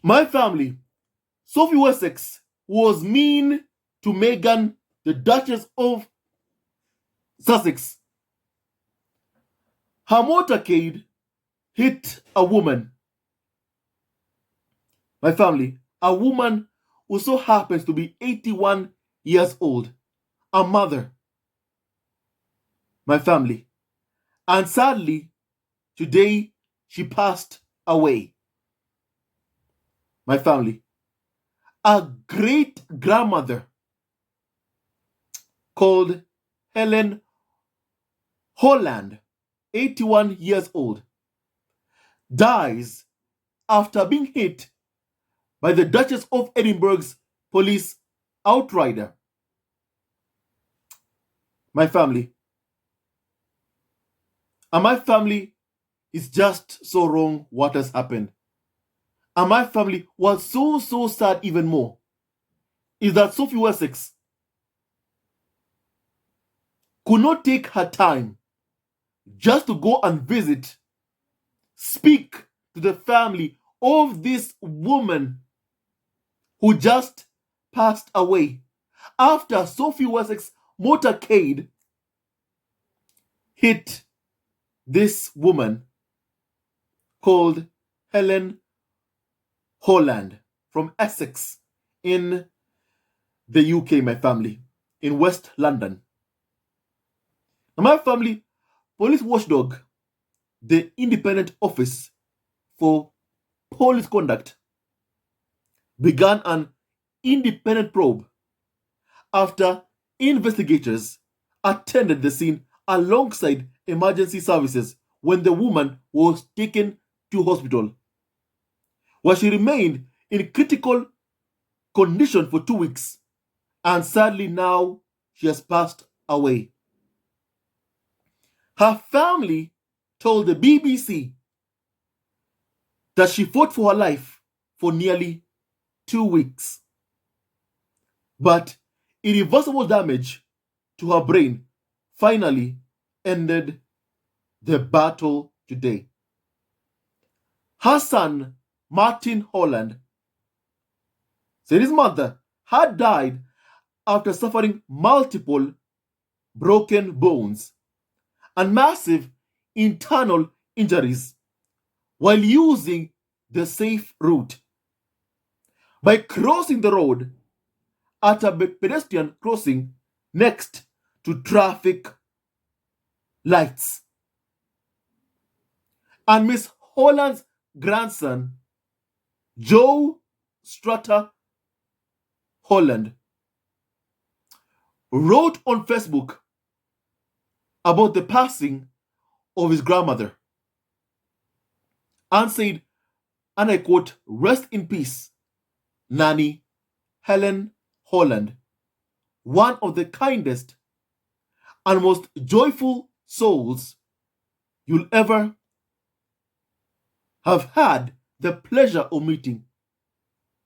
My family, Sophie Wessex was mean to Meghan, the Duchess of Sussex. Her motorcade hit a woman. My family, a woman who so happens to be 81 years old, a mother. My family. And sadly, today she passed away. My family. A great grandmother called Helen Holland, 81 years old, dies after being hit by the Duchess of Edinburgh's police outrider. My family. And my family is just so wrong what has happened. And my family was so sad even more. Is that Sophie Wessex could not take her time just to go and visit, speak to the family of this woman who just passed away after Sophie Wessex motorcade hit this woman called Helen Holland from Essex in the UK, my family, in West London. Now, my family, police watchdog, the Independent Office for Police Conduct, began an independent probe after investigators attended the scene alongside emergency services when the woman was taken to hospital, where she remained in critical condition for 2 weeks, and sadly now she has passed away. Her family told the BBC that she fought for her life for nearly 2 weeks. But irreversible damage to her brain finally ended the battle today. Her son, Martin Holland, said his mother had died after suffering multiple broken bones and massive internal injuries while using the safe route. By crossing the road at a pedestrian crossing next to traffic lights. And Miss Holland's grandson, Joe Strutter Holland, wrote on Facebook about the passing of his grandmother and said, and I quote, "Rest in peace, Nanny Helen Holland, one of the kindest and most joyful souls you'll ever have had the pleasure of meeting,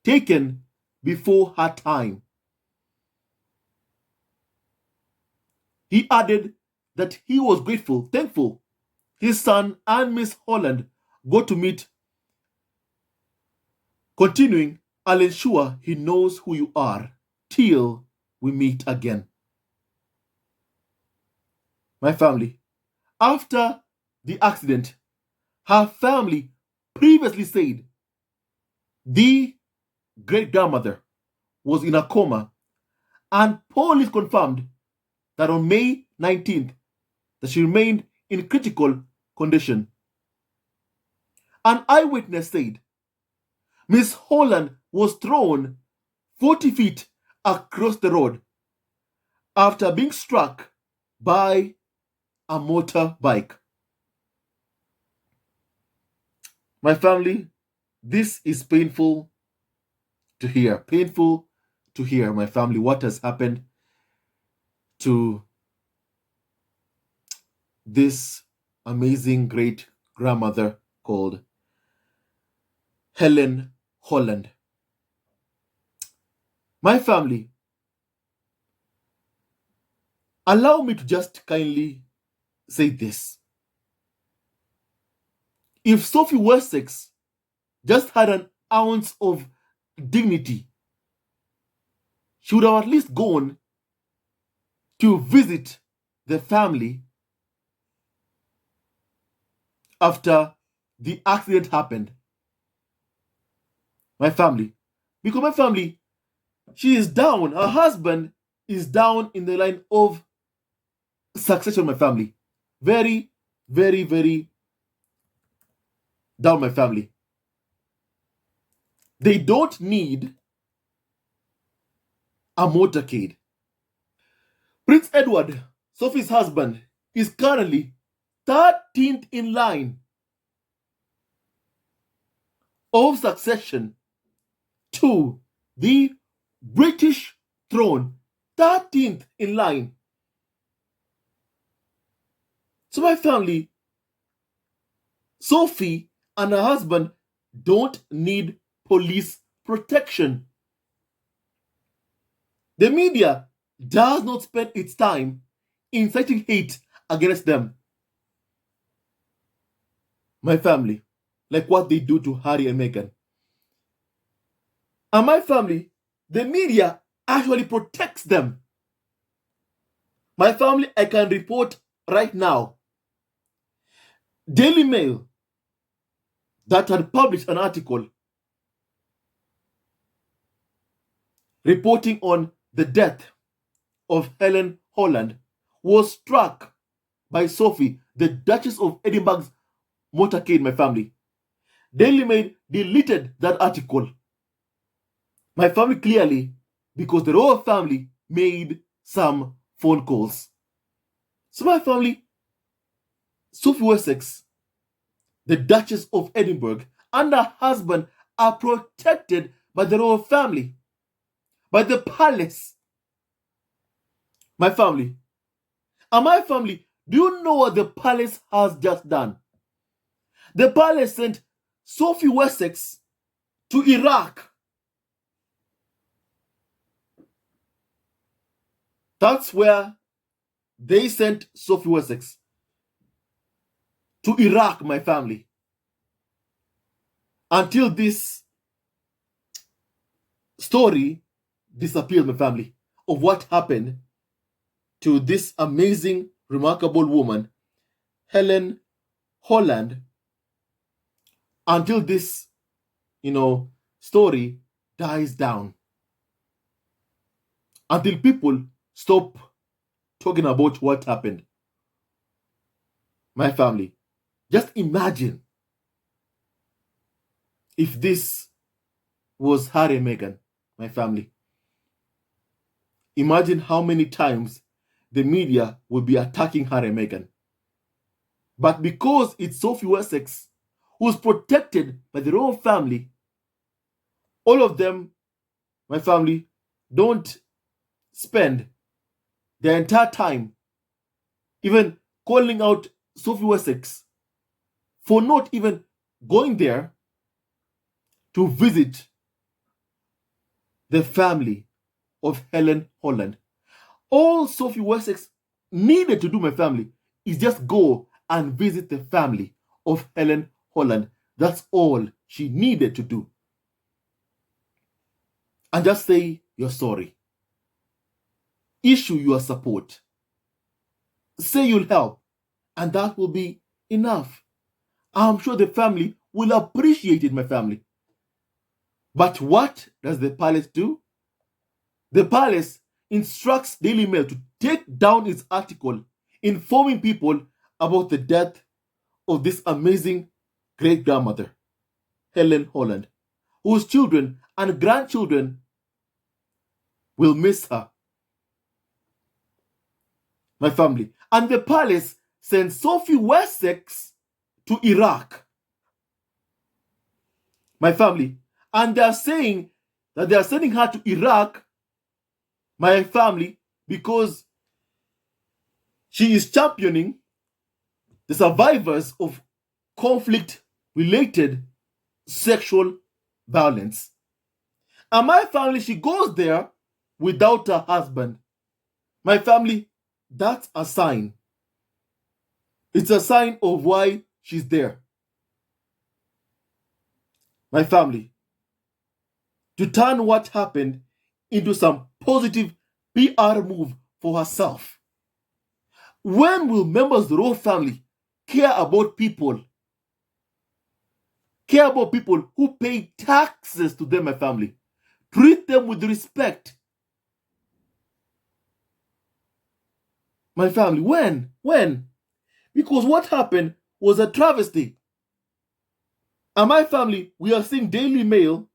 taken before her time." He added that he was thankful his son and Miss Holland got to meet, continuing, "I'll ensure he knows who you are till we meet again." My family, after the accident, her family previously said the great grandmother was in a coma, and police confirmed that on May 19th that she remained in critical condition. An eyewitness said Miss Holland was thrown 40 feet across the road after being struck by a motorbike. My family, this is painful to hear. Painful to hear, my family, what has happened to this amazing great grandmother called Helen Holland. My family, allow me to just kindly say this. If Sophie Wessex just had an ounce of dignity, she would have at least gone to visit the family after the accident happened. My family. Because my family, she is down. Her husband is down in the line of succession, my family. Very, very, very down, my family. They don't need a motorcade. Prince Edward, Sophie's husband, is currently 13th in line of succession to the British throne. 13th in line. So my family, Sophie and her husband don't need police protection. The media does not spend its time inciting hate against them. My family, like what they do to Harry and Meghan. And my family, the media actually protects them. My family, I can report right now, Daily Mail that had published an article reporting on the death of Helen Holland was struck by Sophie, the Duchess of Edinburgh's motorcade, my family. Daily Mail deleted that article. My family clearly, because the royal family made some phone calls. So my family, Sophie Wessex, the Duchess of Edinburgh, and her husband are protected by the royal family, by the palace. My family. And my family, do you know what the palace has just done? The palace sent Sophie Wessex to Iraq. That's where they sent Sophie Wessex. To Iraq, my family. Until this story disappears, my family, of what happened to this amazing, remarkable woman, Helen Holland, until this, story dies down. Until people stop talking about what happened. My family, just imagine if this was Harry and Meghan, my family. Imagine how many times the media will be attacking Harry and Meghan. But because it's Sophie Wessex, who's protected by the royal family, all of them, my family, don't spend their entire time even calling out Sophie Wessex for not even going there to visit the family of Helen Holland. All Sophie Wessex needed to do, my family, is just go and visit the family of Helen Holland. That's all she needed to do. And just say you're sorry. Issue your support. Say you'll help. And that will be enough. I'm sure the family will appreciate it, my family. But what does the palace do? The palace instructs Daily Mail to take down its article informing people about the death of this amazing great-grandmother, Helen Holland, whose children and grandchildren will miss her. My family. And the palace sent Sophie Wessex to Iraq. My family. And they are saying that they are sending her to Iraq, my family, because she is championing the survivors of conflict-related sexual violence. And my family, she goes there without her husband. My family, that's a sign. It's a sign of why she's there. My family. to turn what happened into some positive PR move for herself. When will members of the royal family care about people? Care about people who pay taxes to them, my family. Treat them with respect. My family, when? When? Because what happened was a travesty. And my family, we are seeing Daily Mail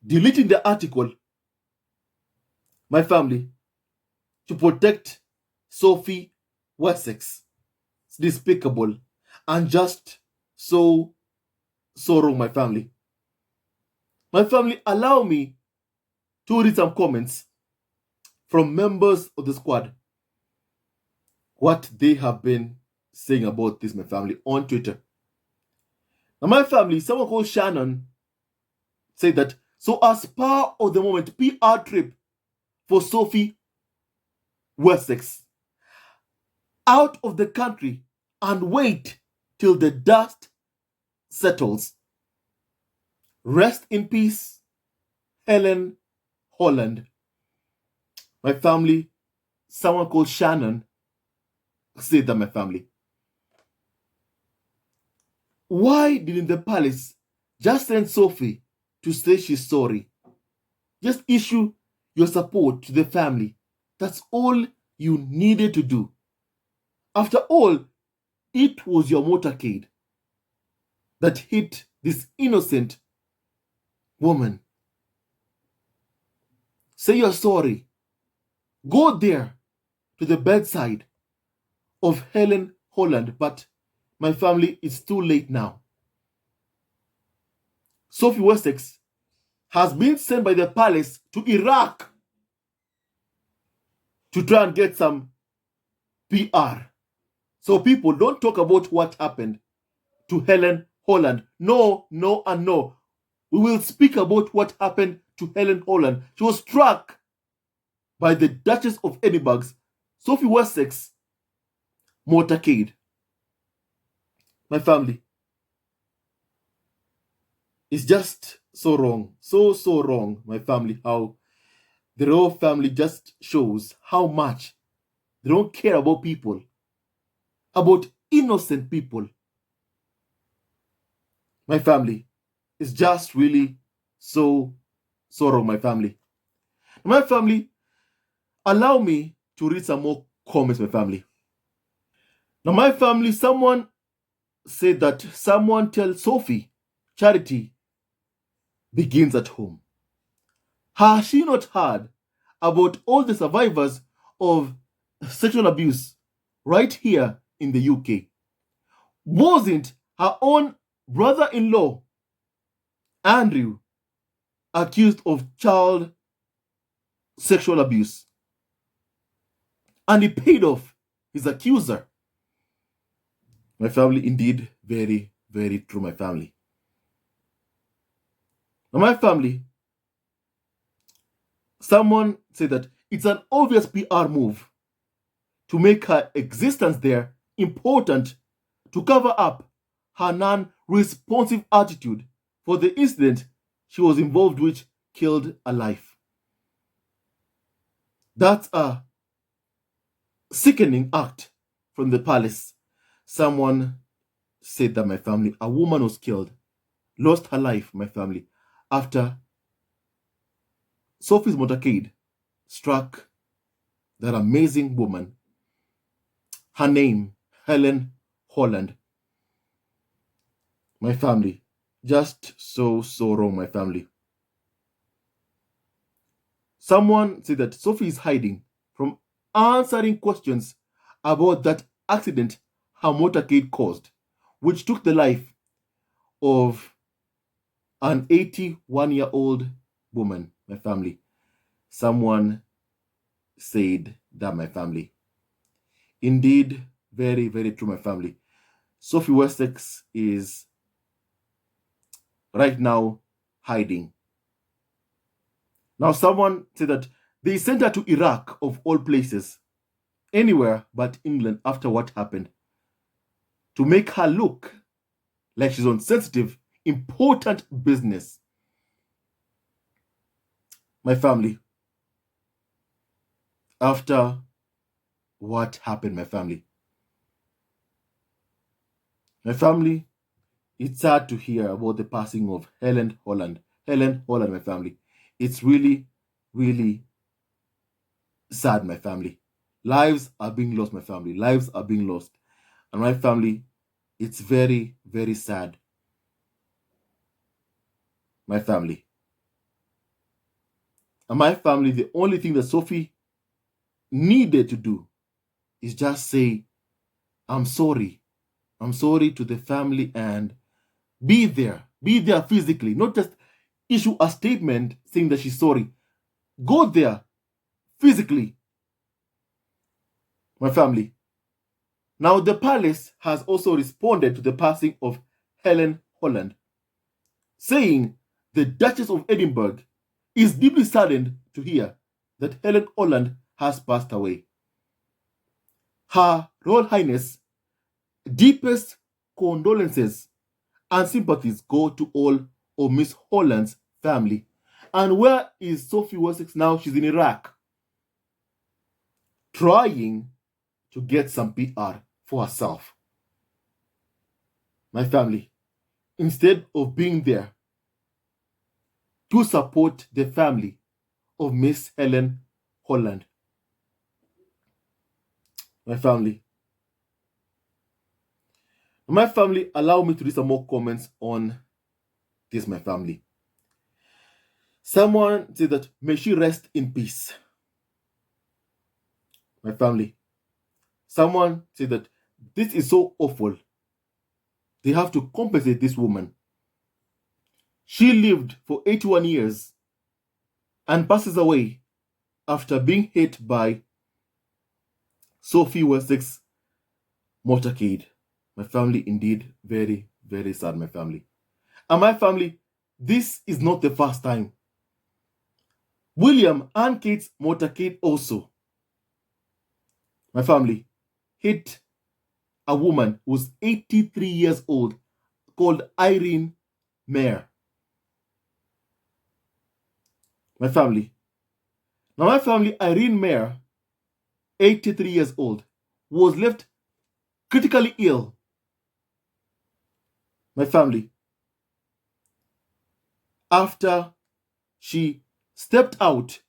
deleting the article, my family, to protect Sophie Wessex. It's despicable and just so wrong, my family. My family, allow me to read some comments from members of the squad, what they have been saying about this, my family, on Twitter. Now, my family, someone called Shannon said that, so as part of the moment PR trip for Sophie Wessex out of the country and wait till the dust settles. Rest in peace, Helen Holland. My family, someone called Shannon said that, my family. Why didn't the palace just send Sophie to say she's sorry? Just issue your support to the family. That's all you needed to do. After all, it was your motorcade that hit this innocent woman. Say you're sorry. Go there to the bedside of Helen Holland, but my family, it's too late now. Sophie Wessex has been sent by the palace to Iraq to try and get some PR. So people don't talk about what happened to Helen Holland. No, no, and no. We will speak about what happened to Helen Holland. She was struck by the Duchess of Edinburgh's Sophie Wessex motorcade. My family, it's just so wrong. So wrong, my family, how the royal family just shows how much they don't care about people, about innocent people. My family, it's just really so wrong, my family. My family, allow me to read some more comments, my family. Now, my family, someone said that someone tell Sophie charity begins at home. Has she not heard about all the survivors of sexual abuse right here in the UK? Wasn't her own brother-in-law, Andrew, accused of child sexual abuse? And he paid off his accuser. My family, indeed, very, very true, my family. Now, my family, someone said that it's an obvious PR move to make her existence there important to cover up her non-responsive attitude for the incident she was involved which killed a life. That's a sickening act from the palace. Someone said that, my family, a woman was killed, lost her life, my family, after Sophie's motorcade struck that amazing woman. Her name, Helen Holland. My family, just so wrong, my family. Someone said that Sophie is hiding from answering questions about that accident her motorcade caused, which took the life of an 81-year-old woman, my family. Someone said that, my family. Indeed, very, very true, my family. Sophie Wessex is right now hiding. Now, someone said that they sent her to Iraq, of all places, anywhere but England after what happened, to make her look like she's on sensitive, important business. My family, after what happened, my family, it's sad to hear about the passing of Helen Holland. Helen Holland, my family. It's really, really sad, my family. Lives are being lost, my family. Lives are being lost. And my family, it's very, very sad. My family. And my family, the only thing that Sophie needed to do is just say, I'm sorry. I'm sorry to the family and be there. Be there physically, not just issue a statement saying that she's sorry. Go there physically, my family. Now, the palace has also responded to the passing of Helen Holland, saying the Duchess of Edinburgh is deeply saddened to hear that Helen Holland has passed away. Her Royal Highness' deepest condolences and sympathies go to all of Miss Holland's family. And where is Sophie Wessex now? She's in Iraq, trying to get some PR for herself. My family, instead of being there to support the family of Miss Helen Holland. My family, allow me to read some more comments on this, my family. Someone said that may she rest in peace. My family, someone said that this is so awful. They have to compensate this woman. She lived for 81 years and passes away after being hit by Sophie Wessex Motorcade. My family, indeed, very, very sad, my family. And my family, this is not the first time. William and Kate's Motorcade also, my family, hit a woman who was 83 years old called Irene Mayer. My family. Now, my family, Irene Mayer, 83 years old, was left critically ill. My family, after she stepped out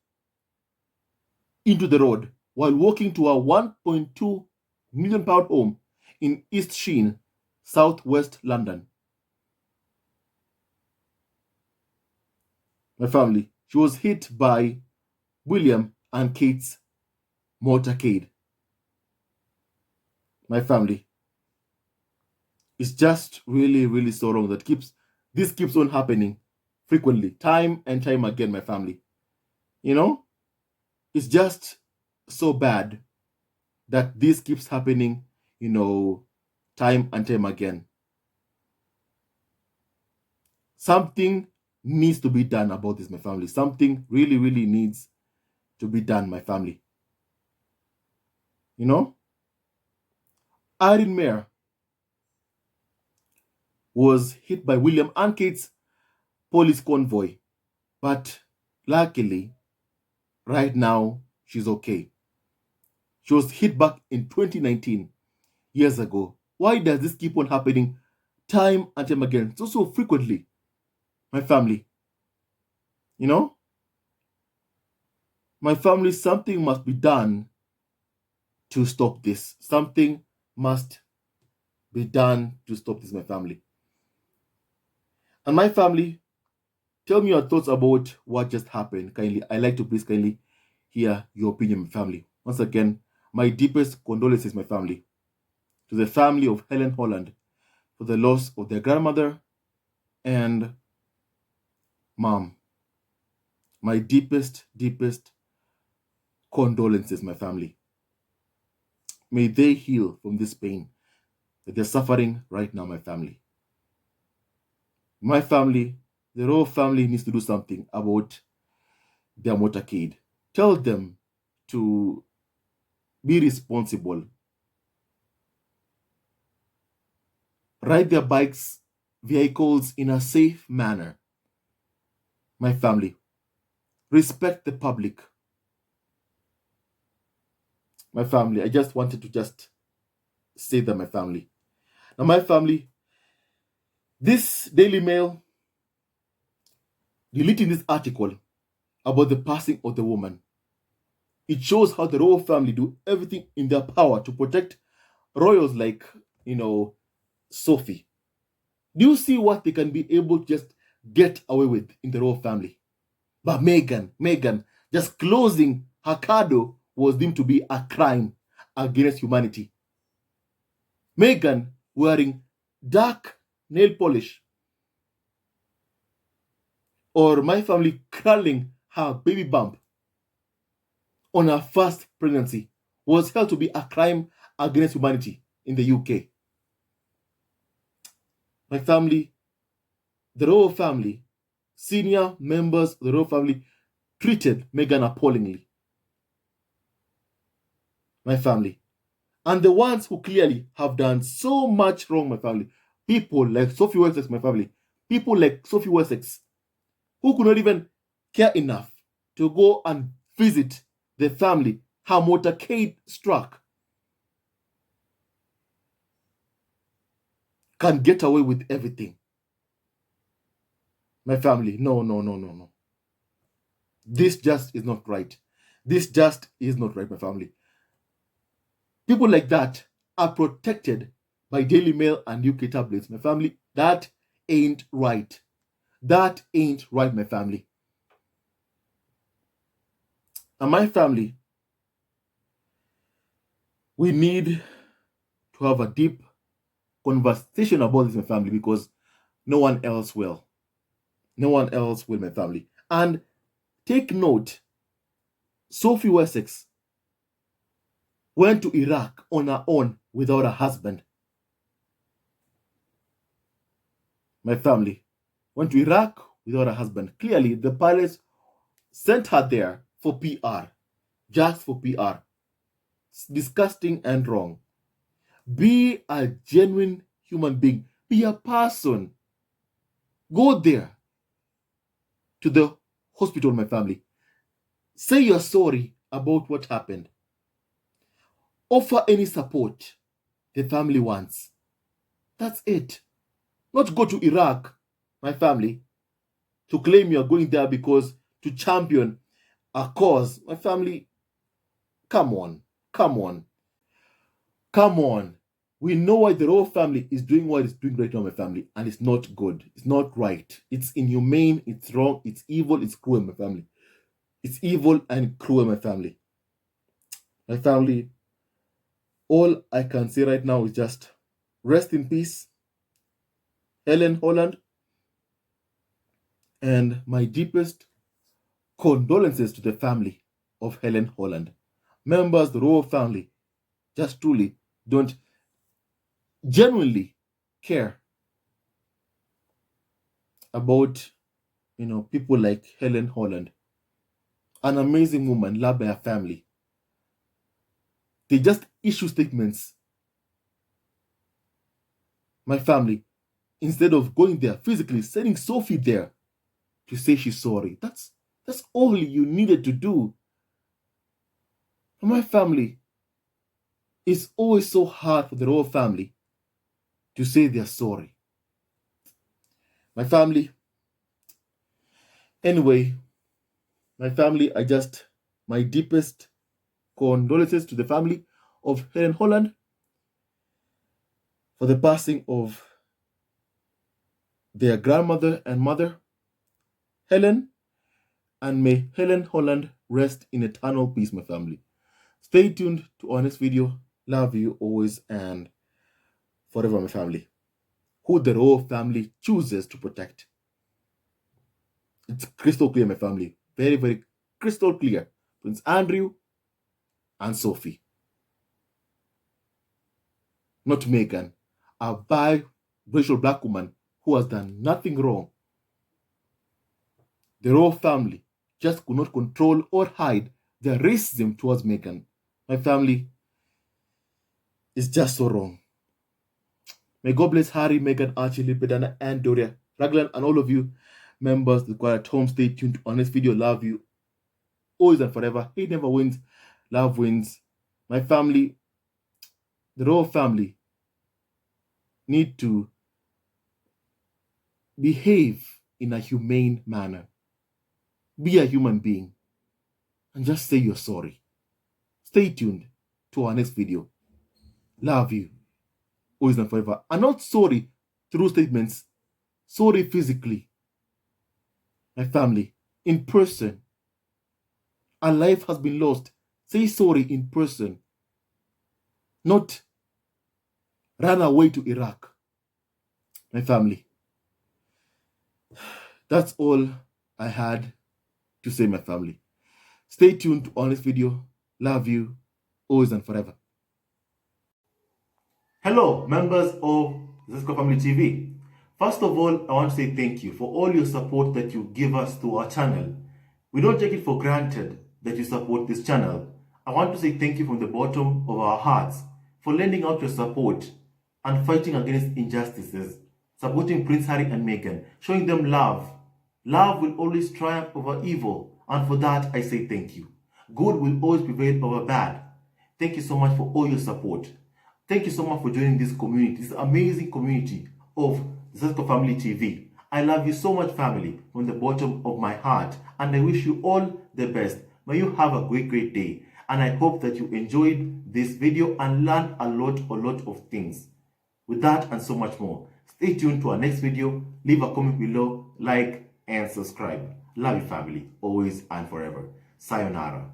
into the road while walking to a £1.2 million home in East Sheen, southwest London. My family, she was hit by William and Kate's Motorcade. My family, it's just really, really so wrong that this keeps on happening frequently, time and time again, my family. You know, it's just so bad that this keeps happening, time and time again. Something needs to be done about this, my family. Something really, really needs to be done, my family. Irene Mayer was hit by William and Kate's police convoy, but luckily, right now, she's okay. She was hit back in 2019, years ago. Why does this keep on happening time and time again, so frequently? My family, my family, something must be done to stop this. Something must be done to stop this, my family. And my family, tell me your thoughts about what just happened. Kindly, I like to please kindly hear your opinion, my family. Once again, my deepest condolences, my family, to the family of Helen Holland for the loss of their grandmother and mom. My deepest, deepest condolences, my family. May they heal from this pain that they're suffering right now, my family. My family, the royal family needs to do something about their motorcade. Tell them to be responsible. Ride their vehicles in a safe manner. My family, respect the public. My family, I just wanted to just say that, my family. Now, my family, this Daily Mail deleting this article about the passing of the woman, it shows how the royal family do everything in their power to protect royals like, Sophie. Do you see what they can be able to just get away with in the royal family? But Meghan, just closing her cardo was deemed to be a crime against humanity. Meghan wearing dark nail polish, or my family curling her baby bump on her first pregnancy, was held to be a crime against humanity in the UK. My family, the royal family, senior members of the royal family treated Meghan appallingly. My family. And the ones who clearly have done so much wrong, my family, people like Sophie Wessex, my family, people like Sophie Wessex, who could not even care enough to go and visit the family her motorcade struck, can get away with everything. My family, no. This just is not right. This just is not right, my family. People like that are protected by Daily Mail and UK tabloids. My family, that ain't right. That ain't right, my family. And my family, we need to have a deep conversation about this, my family, because no one else will. No one else will, my family. And take note, Sophie Wessex went to Iraq on her own without a husband. My family went to Iraq without a husband. Clearly, the palace sent her there for PR, just for PR. It's disgusting and wrong. Be a genuine human being. Be a person. Go there to the hospital, my family. Say you're sorry about what happened. Offer any support the family wants. That's it. Not go to Iraq, my family, to claim you're going there because to champion a cause. My family, come on. We know why the royal family is doing what it's doing right now, my family, and it's not good. It's not right. It's inhumane. It's wrong. It's evil. It's cruel, my family. It's evil and cruel, my family. My family, all I can say right now is just rest in peace, Helen Holland, and my deepest condolences to the family of Helen Holland. Members of the royal family just truly don't genuinely care about, people like Helen Holland, an amazing woman loved by her family. They just issue statements. My family, instead of going there physically, sending Sophie there to say she's sorry. That's all you needed to do. For my family, it's always so hard for the royal family to say they're sorry. My family, anyway, my family, my deepest condolences to the family of Helen Holland for the passing of their grandmother and mother, Helen, and may Helen Holland rest in eternal peace, my family. Stay tuned to our next video. Love you always and forever, my family. Who the royal family chooses to protect. It's crystal clear, my family. Very, very crystal clear. Prince Andrew and Sophie. Not Meghan, a biracial black woman who has done nothing wrong. The royal family just could not control or hide their racism towards Meghan. My family is just so wrong. May God bless Harry, Meghan, Archie, Lipedana, and Doria, Raglan, and all of you members of the choir at home. Stay tuned on this video. Love you. always and forever. Hate never wins, love wins. My family, the whole family, need to behave in a humane manner. Be a human being and just say you're sorry. Stay tuned to our next video. Love you, always and forever. And not sorry through statements, sorry physically. My family, in person. A life has been lost. Say sorry in person. Not run away to Iraq. My family. That's all I had to say, my family. Stay tuned to our next video. Love you, always and forever. Hello, members of Zesco Family TV. First of all, I want to say thank you for all your support that you give us to our channel. We don't take it for granted that you support this channel. I want to say thank you from the bottom of our hearts for lending out your support and fighting against injustices, supporting Prince Harry and Meghan, showing them love. Love will always triumph over evil, and for that I say thank you. Good will always prevail over bad. Thank you so much for all your support. Thank you so much for joining this community, this amazing community of Zesco Family TV. I love you so much, family, from the bottom of my heart, and I wish you all the best. May you have a great day, and I hope that you enjoyed this video and learned a lot of things. With that and so much more, stay tuned to our next video. Leave a comment below, like, and subscribe. Love you, family, always and forever. Sayonara.